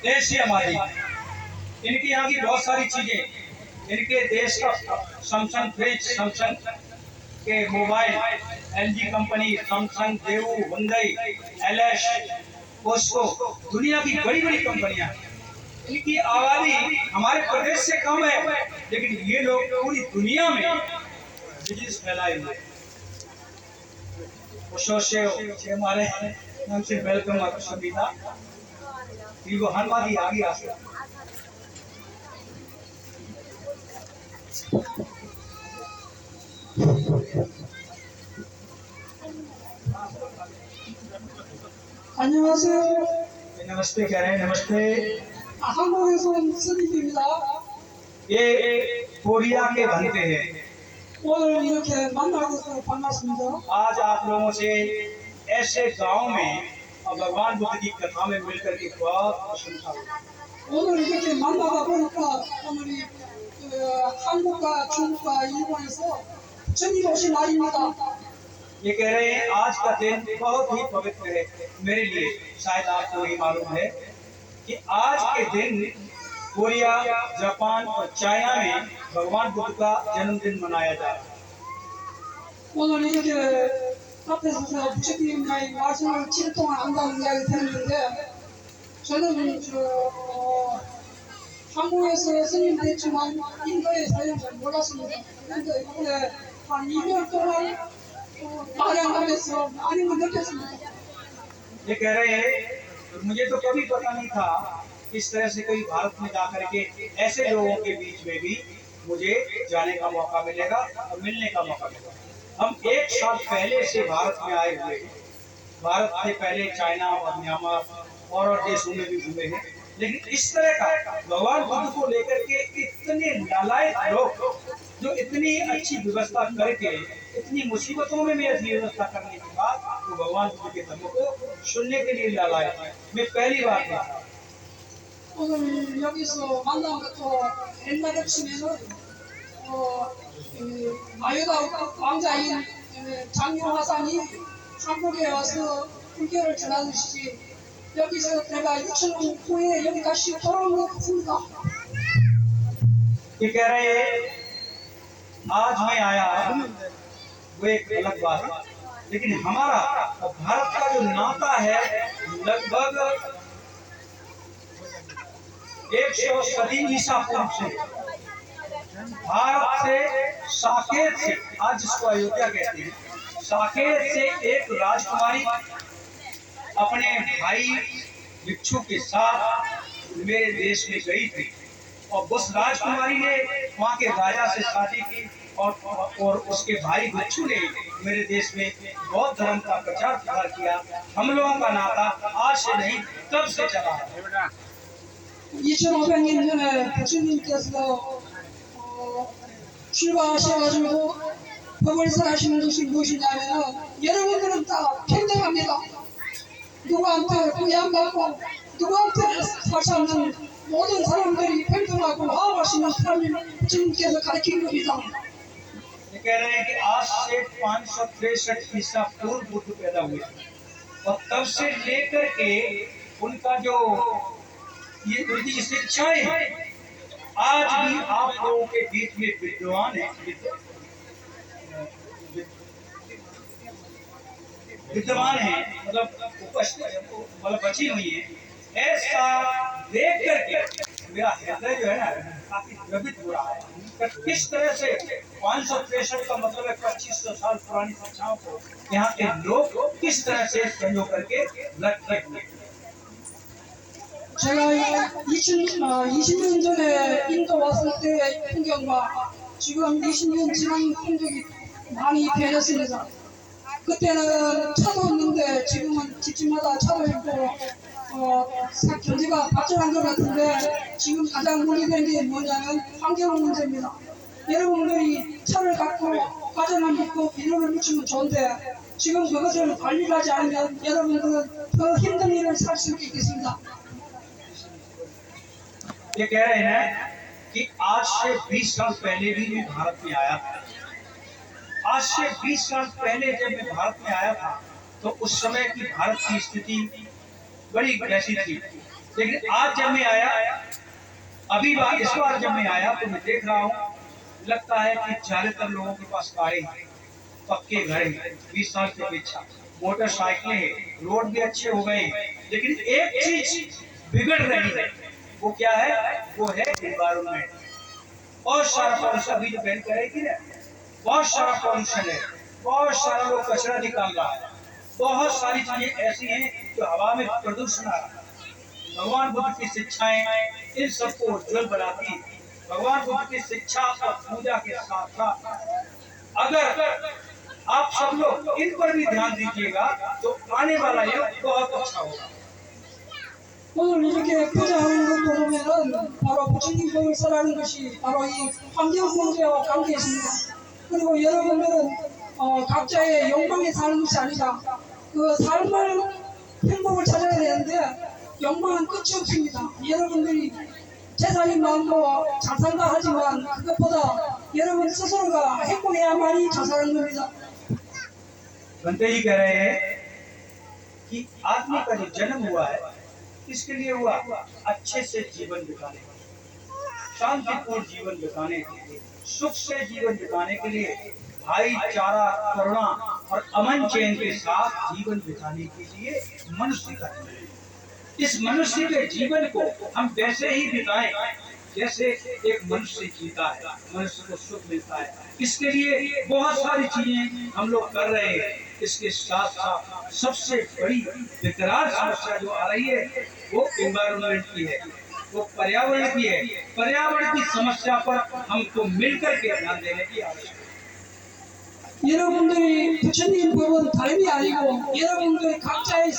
देश ही हमारे, इनकी यहाँ की बहुत सारी चीजें, इनके देश का सैमसंग फ्रिज, सैमसंग के मोबाइल, एलजी कंपनी, सैमसंग, देवू, हुंडई, एलएस, पोस्को, दुनिया की बड़ी बड़ी कंपनियां, इनकी आबादी हमारे प्रदेश से कम है, लेकिन ये लोग पूरी दुनिया में बिजनेस फैलाए हुए हैं। हमारे नाम से वेलकम आपको सभी का, वो हर बात ही आगे आ सकती। 안녕하세요. नमस्ते कह रहे हैं, नमस्ते। 한국에서 온 스님입니다. ये कोरिया के बनते हैं। 오늘 이렇게 만나서 반갑습니다. आज आप लोगों से ऐसे गांव में और भगवान बुद्ध की कथा में मिलकर के बहुत प्रसन्नता हुई। 오늘 이렇게 만나다 보니까 오늘이 한국과 중국과 일본에서 스님 오신 날입니다. ये कह रहे हैं आज का दिन बहुत ही पवित्र है मेरे लिए। शायद आपको ये मालूम है कि आज के दिन कोरिया, जापान और चाइना में भगवान बुद्ध का जन्मदिन मनाया जा रहा है। 오늘 이렇게 앞에서 부처님의 말씀을 7일 동안 한다는 이야기 들었는데 저는 한국에서 스님 됐지만 인도에 사는 줄 몰랐습니다. 그런데 이번에 한 2년 동안 마량하면서 많은 걸 느꼈습니다. ये कह रहे हैं मुझे तो कभी पता नहीं था इस तरह से कोई भारत में जाकर के ऐसे लोगों के बीच में भी मुझे जाने का मौका मिलेगा और मिलने का मौका मिलेगा। हम 1 साल पहले से भारत में आए हुए हैं। भारत से पहले चाइना और म्यांमार और देशों में भी घूमे हैं, लेकिन इस तरह का भगवान बुद्ध को लेकर के इतने नालायक लोग जो इतनी अच्छी व्यवस्था करके इतनी मुसीबतों में भी अच्छी व्यवस्था करने के बाद वो भगवान बुद्ध के धर्म को सुनने के लिए लालायक है। मैं पहली बार देखा। 오늘 여기서 만난 것도 옛날에 치면은 마유다 왕자인 장유화상이 한국에 와서 불교를 전하듯이 여기서 내가 6천 후에 여기까지 돌아온 것 같습니다. ये कह रहे हैं आज मैं आया वो एक अलग बात है, लेकिन हमारा और भारत का जो नाता है लगभग 100 सदी ईसा पूर्व से भारत से साकेत से, आज जिसको अयोध्या कहते हैं, साकेत से एक राजकुमारी अपने भाई भिक्षु के साथ मेरे देश में गई थी और उस राजकुमारी ने वहाँ के राजा से शादी की और उसके भाई भिक्षु ने मेरे देश में बौद्ध धर्म का प्रचार प्रसार किया। हम लोगों का नाता आज से नहीं तब से चला है। 2500년 전에 부처님께서 출가하셔가지고 법을 하시는 것이 무엇이냐면 여러분들은 다 평등합니다. 누구한테 부양받고 누구한테 살지 않는 모든 사람들이 평등하고 화합할 수 있는 사람을 부처님께서 가르친 겁니다. ये कह रहे हैं कि आज से 563 ईसा पूर्व बुद्ध पैदा हुए और तब से लेकर के उनका जो ये उनकी शिक्षाएं हैं आज भी आप लोगों के बीच में विद्वान है, विद्यमान है, मतलब बची हुई है। ऐसा देख करके मेरा हृदय जो है ना काफी द्रवित हो रहा है। किस तरह से 563 का मतलब है 2500 साल पुरानी शिक्षाओं को यहाँ के लोग किस तरह से संजो करके रखे हुए। 제가 20년 전에 인도 왔을 때의 풍경과 지금 20년 지난 풍경이 많이 변했습니다. 그때는 차도 없는데 지금은 집집마다 차도 있고 경제가 발전한 것 같은데 지금 가장 문제된 게 뭐냐면 환경 문제입니다. 여러분들이 차를 갖고 과자만 먹고 비료를 묻히면 좋은데 지금 그것을 관리를 하지 않으면 여러분들은 더 힘든 일을 살 수 있겠습니다. ये कह रहे हैं कि आज से 20 साल पहले भी मैं भारत में आया था। आज से 20 साल पहले जब मैं भारत में आया था तो उस समय की भारत की स्थिति बड़ी कैसी थी। लेकिन आज जब मैं आया, इस बार जब मैं आया तो मैं देख रहा हूँ, लगता है कि ज्यादातर लोगों के पास कारें हैं, पक्के घर हैं, 20 साल के पीछे मोटरसाइकिलें हैं, रोड भी अच्छे हो गए हैं। लेकिन एक चीज बिगड़ रही है, वो क्या है? वो है एनवायरमेंट। बहुत सारा पॉल्यूशन, अभी जो बैन करेगी ना, बहुत सारा पॉल्यूशन है, बहुत सारा लोग कचरा निकाल रहा है, बहुत सारी चीजें ऐसी हैं जो हवा में प्रदूषण आ रहा है। भगवान बुद्ध की शिक्षाएं इन सबको उज्जवल बनाती है। भगवान बुद्ध की शिक्षा और पूजा के साथ साथ अगर आप सब लोग इन पर भी ध्यान दीजिएगा तो आने वाला युग बहुत अच्छा होगा। 오늘 이렇게 포장하는 것도 보면은 바로 부처님 보살하는 것이 바로 이 환경 문제와 관계 있습니다. 그리고 여러분들은 각자의 욕망에 사는 것이 아니다. 그 삶을 행복을 찾아야 되는데 욕망은 끝이 없습니다. 여러분들이 재산이 많고 잘 산다 하지만 그것보다 여러분 스스로가 행복해야만이 잘 사는 겁니다. बंते जी कह रहे हैं कि आदमी का जो जन्म हुआ है किसके लिए हुआ? अच्छे से जीवन बिताने, शांतिपूर्ण जीवन बिताने के लिए, सुख से जीवन बिताने के लिए, भाईचारा, करुणा और अमन चैन के साथ जीवन बिताने के लिए मनुष्य का जन्म। इस मनुष्य के जीवन को हम वैसे ही बिताएं जैसे एक मनुष्य जीता है, मनुष्य को सुख मिलता है। इसके लिए बहुत सारी चीजें हम लोग कर रहे हैं। इसके साथ साथ सबसे बड़ी विकराल समस्या जो आ रही है वो एनवायरनमेंट की है, वो पर्यावरण की है। पर्यावरण की समस्या पर हमको मिलकर के ध्यान देने की आवश्यकता है। 여러분들이 부처님 법은 다름이 아니고 여러분들 각자의